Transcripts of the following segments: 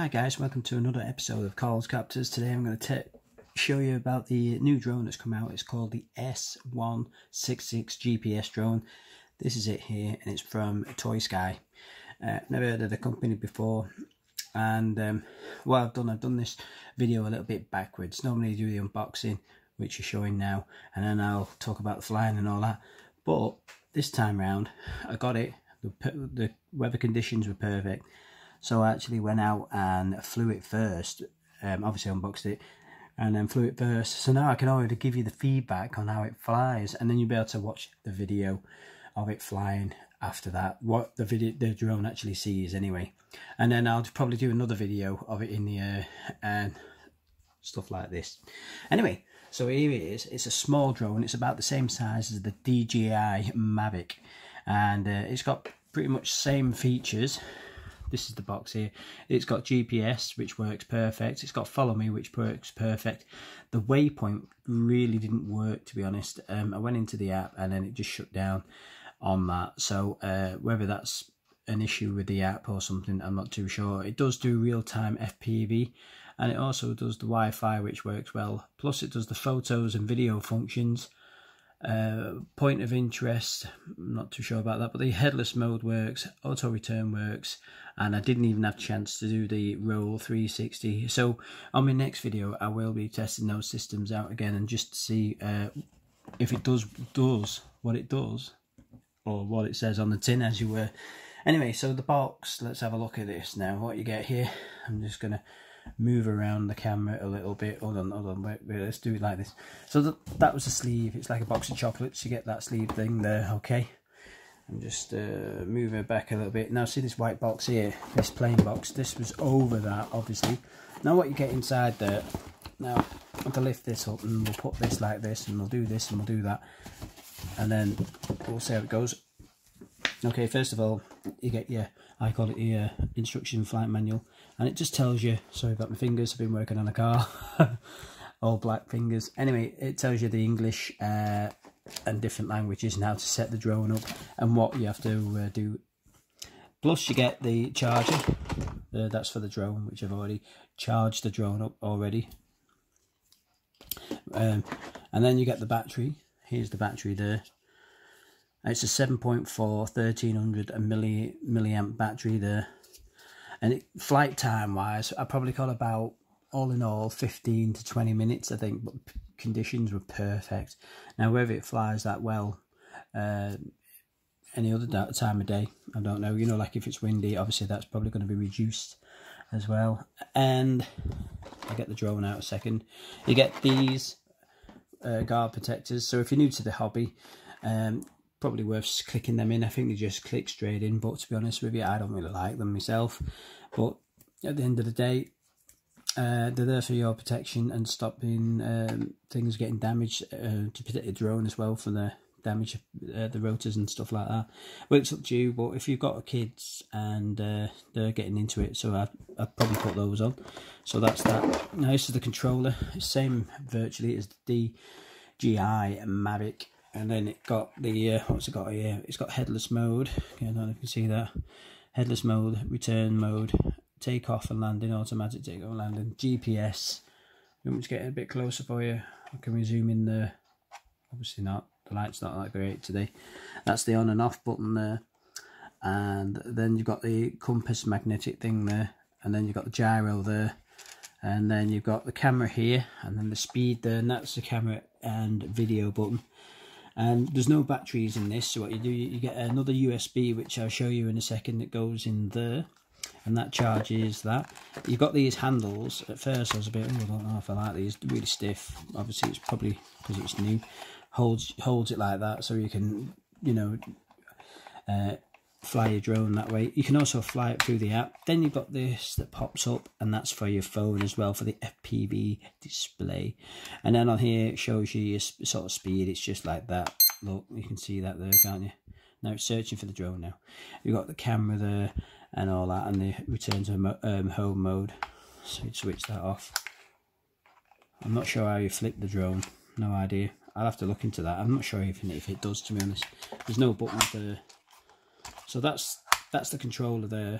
Hi guys, welcome to another episode of Carl's Captors. Today I'm going to show you about the new drone that's come out. It's called the S166 GPS drone. This is it here, and it's from Toy Sky. Never heard of the company before, and what I've done this video a little bit backwards. Normally I do the unboxing, which you're showing now, and then I'll talk about the flying and all that. But this time round, I got it. The weather conditions were perfect. So I actually went out and flew it first, obviously unboxed it, and then flew it first. So now I can already give you the feedback on how it flies, and then you'll be able to watch the video of it flying after that, what the drone actually sees anyway. And then I'll probably do another video of it in the air and stuff like this. Anyway, so here it is. It's a small drone. It's about the same size as the DJI Mavic, and it's got pretty much same features. This is the box here. It's got GPS, which works perfect. It's got Follow Me, which works perfect. The waypoint really didn't work, to be honest. I went into the app and then it just shut down on that. So whether that's an issue with the app or something, I'm not too sure. It does do real-time FPV, and it also does the Wi-Fi, which works well. Plus it does the photos and video functions. Point of interest, I'm not too sure about that, but the headless mode works, auto return works, and I didn't even have a chance to do the roll 360. So on my next video I will be testing those systems out again, and just to see if it does what it does, or what it says on the tin, as you were. Anyway, so the box, let's have a look at this now. What you get here, I'm just gonna move around the camera a little bit. Hold on, wait, let's do it like this. So that was the sleeve. It's like a box of chocolates. You get that sleeve thing there. Okay, I'm just moving it back a little bit. Now see this white box here, this plain box, this was over that obviously. Now what you get inside there, now I'm going to lift this up and we'll put this like this, and we'll do this and we'll do that, and then we'll see how it goes. Okay, first of all you get your, I call it your instruction flight manual, and it just tells you, sorry about my fingers, I've been working on a car, all black fingers. Anyway, it tells you the English and different languages and how to set the drone up and what you have to do. Plus you get the charger, that's for the drone, which I've already charged the drone up already. And then you get the battery. Here's the battery there. It's a 7.4 1300 milliamp battery there, and flight time wise I probably got about, all in all, 15 to 20 minutes I think, but conditions were perfect. Now whether it flies that well any other time of day, I don't know. You know, like if it's windy, obviously that's probably going to be reduced as well. And I'll get the drone out a second. You get these guard protectors, so if you're new to the hobby, probably worth clicking them in. I think they just click straight in, but to be honest with you, I don't really like them myself. But at the end of the day, they're there for your protection and stopping things getting damaged, to protect the drone as well from the damage of the rotors and stuff like that. Well, it's up to you, but if you've got kids and they're getting into it, so I'd probably put those on. So that's that. Now this is the controller. It's same virtually as the DJI Mavic. And then it got the, what's it got here? It's got headless mode. Okay, I don't know if you can see that. Headless mode, return mode, takeoff and landing, automatic takeoff and landing, GPS. You want me to get it a bit closer for you? I can zoom in there. Obviously not. The light's not that great today. That's the on and off button there. And then you've got the compass magnetic thing there. And then you've got the gyro there. And then you've got the camera here. And then the speed there. And that's the camera and video button. And there's no batteries in this, so what you do, you get another USB, which I'll show you in a second, that goes in there, and that charges that. You've got these handles. At first I was a bit, oh, I don't know if I like these, they're really stiff. Obviously it's probably because it's new. Holds it like that, so you can, you know, fly your drone that way. You can also fly it through the app. Then you've got this that pops up, and that's for your phone as well, for the FPV display. And then on here it shows you your sort of speed. It's just like that. Look, you can see that there, can't you? Now it's searching for the drone now. You've got the camera there and all that, and the return to home mode, so you'd switch that off. I'm not sure how you flip the drone, no idea. I'll have to look into that. I'm not sure even if it does, to be honest. There's no buttons there. So that's the controller there.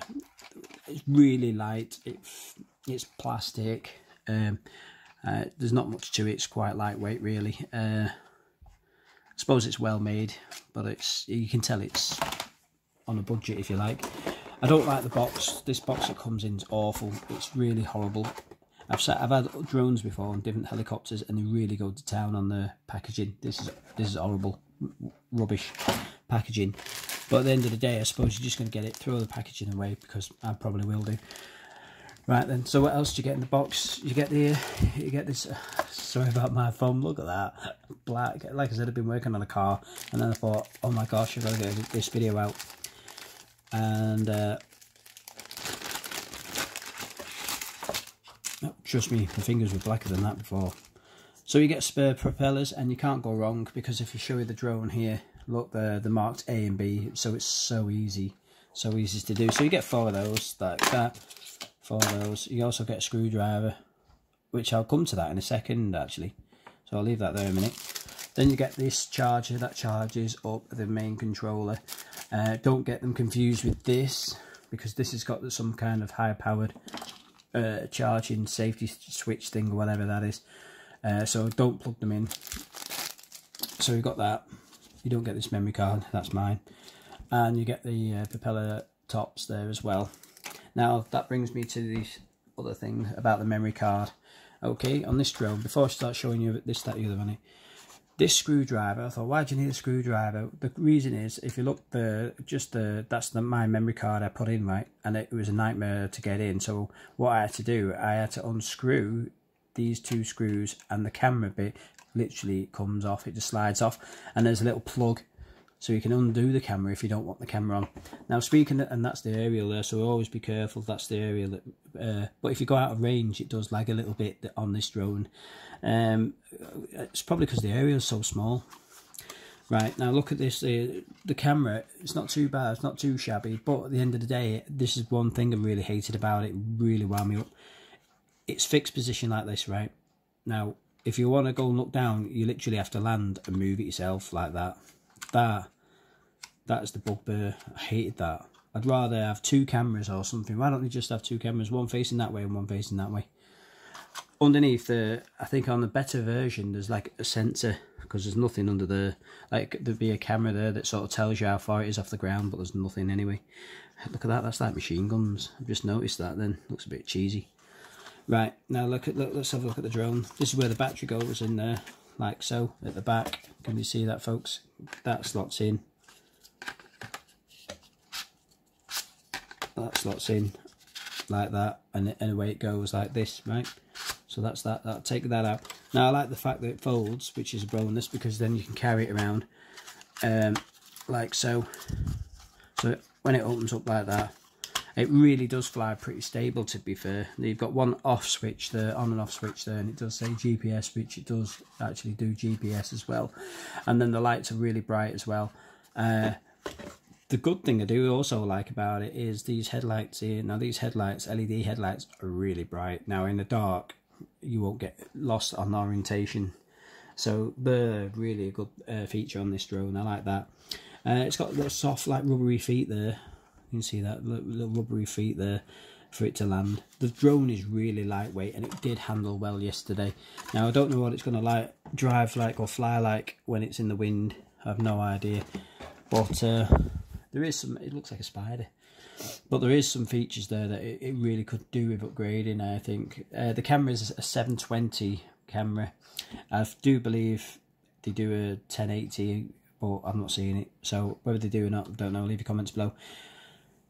It's really light. It's plastic. There's not much to it. It's quite lightweight, really. I suppose it's well made, but you can tell it's on a budget, if you like. I don't like the box. This box it comes in is awful. It's really horrible. I've had drones before and different helicopters, and they really go to town on the packaging. This is horrible, rubbish packaging. But at the end of the day, I suppose you're just going to get it, throw the packaging away, because I probably will do. Right then, so what else do you get in the box? You get this. Sorry about my phone. Look at that, black. Like I said, I've been working on a car, and then I thought, oh my gosh, I've got to get this video out. And oh, trust me, my fingers were blacker than that before. So you get spare propellers, and you can't go wrong, because if you show you the drone here, look, they're marked A and B, so it's so easy to do. So you get 4 of those, like that, 4 of those. You also get a screwdriver, which I'll come to that in a second actually, so I'll leave that there a minute. Then you get this charger that charges up the main controller. Don't get them confused with this, because this has got some kind of high powered charging safety switch thing, or whatever that is. So don't plug them in. So you've got that. You don't get this memory card, that's mine. And you get the propeller tops there as well. Now that brings me to the other thing about the memory card. Okay, on this drone, before I start showing you this, that, the other on it, this screwdriver, I thought, why do you need a screwdriver? The reason is, if you look, that's my memory card I put in, right? And it was a nightmare to get in. So what I had to do, I had to unscrew these 2 screws, and the camera bit literally comes off. It just slides off, and there's a little plug, so you can undo the camera if you don't want the camera on. Now speaking of, and that's the aerial there, so always be careful. That's the aerial that, but if you go out of range, it does lag a little bit on this drone. It's probably because the aerial is so small. Right, now look at this. The camera, it's not too bad, it's not too shabby, but at the end of the day, this is one thing I really hated about it. Really wound me up. It's fixed position like this, right? Now if you want to go and look down, you literally have to land and move it yourself like that. That's the bugbear. I hated that. I'd rather have 2 cameras or something. Why don't you just have 2 cameras, one facing that way and one facing that way? Underneath I think on the better version, there's like a sensor, because there's nothing under there. Like there'd be a camera there that sort of tells you how far it is off the ground, but there's nothing anyway. Look at that. That's like machine guns. I've just noticed that. Then looks a bit cheesy. Right, now let's have a look at the drone. This is where the battery goes in there, like so, at the back. Can you see that, folks? That slots in. That slots in like that, and away it goes like this, right? So that's that. I'll take that out. Now I like the fact that it folds, which is a bonus, because then you can carry it around like so. So when it opens up like that, it really does fly pretty stable, to be fair. You've got one off switch there, on and off switch there, and it does say GPS, which it does actually do GPS as well. And then the lights are really bright as well. The good thing I do also like about it is these headlights here. Now these headlights, LED headlights, are really bright. Now in the dark, you won't get lost on orientation. So they're really a good feature on this drone. I like that. It's got little soft, like rubbery feet there. You can see that little rubbery feet there for it to land. The drone is really lightweight, and it did handle well yesterday. Now I don't know what it's going to drive like or fly like when it's in the wind. I have no idea, but there is some. It looks like a spider, but there is some features there that it really could do with upgrading. I think the camera is a 720 camera. I do believe they do a 1080, but I'm not seeing it. So whether they do or not, I don't know. Leave your comments below.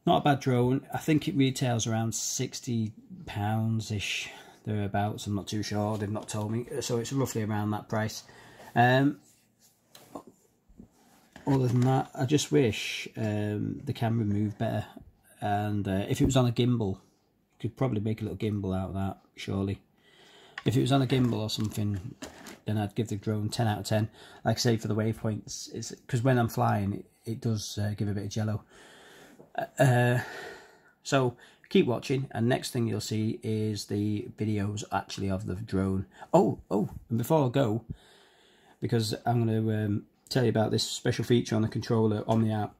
Not a bad drone. I think it retails around £60-ish, thereabouts. I'm not too sure. They've not told me. So it's roughly around that price. Other than that, I just wish the camera moved better. And if it was on a gimbal, you could probably make a little gimbal out of that, surely. If it was on a gimbal or something, then I'd give the drone 10 out of 10. Like I say, for the waypoints, because when I'm flying, it does give a bit of jello. So keep watching, and next thing you'll see is the videos actually of the drone. Oh, and before I go, because I'm going to tell you about this special feature on the controller on the app.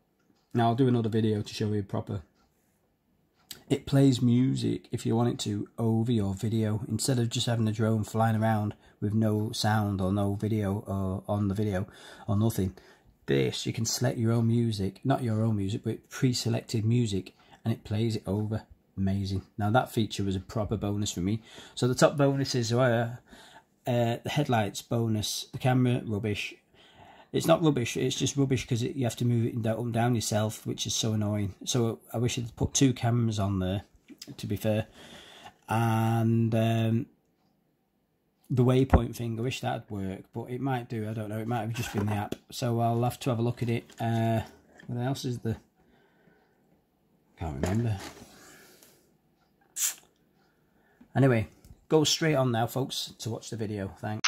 Now I'll do another video to show you proper. it plays music if you want it to over your video, instead of just having a drone flying around with no sound or no video or on the video or nothing. This, you can select your own music, not your own music, but pre-selected music, and it plays it over. Amazing. Now that feature was a proper bonus for me. So the top bonuses were the headlights bonus, the camera rubbish. It's not rubbish, it's just rubbish because you have to move it up and down yourself, which is so annoying. So I wish I'd put 2 cameras on there, to be fair. And the waypoint thing, I wish that'd work, but it might do, I don't know. It might have just been the app. So I'll have to have a look at it. What else is the... can't remember. Anyway, go straight on now, folks, to watch the video. Thanks.